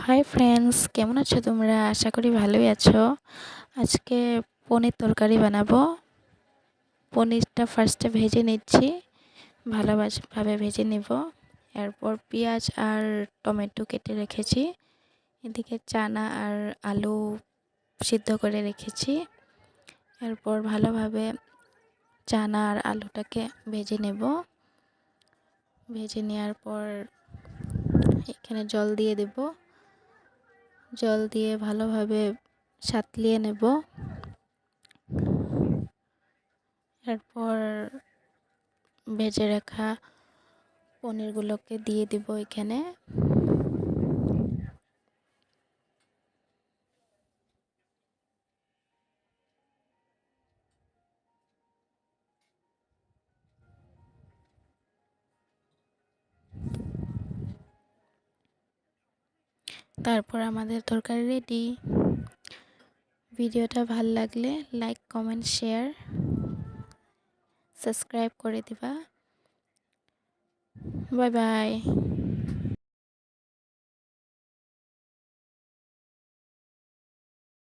Hi friends, কেমন আছো তোমরা? আশা করি ভালোই আছো। আজকে পনির তরকারি বানাবো। পনিরটা ফার্স্টে ভেজে নিচ্ছি, ভালোভাবে ভেজে নেব। এরপর পেঁয়াজ আর টমেটো কেটে রেখেছি। এদিকে চানা আর আলু সিদ্ধ করে রেখেছি। এরপর ভালোভাবে চানা আর আলুটাকে ভেজে নেব। ভেজে নেওয়ার পর এখানে জল দিয়ে দেব। জল দিয়ে ভালোভাবে সাঁতলিয়ে নেব। এরপর ভেজে রাখা পনিরগুলোকে দিয়ে দিব এখানে। তারপর আমাদের তরকারি রেডি। ভিডিওটা ভালো লাগলে লাইক, কমেন্ট, শেয়ার, সাবস্ক্রাইব করে দিবা। Bye bye.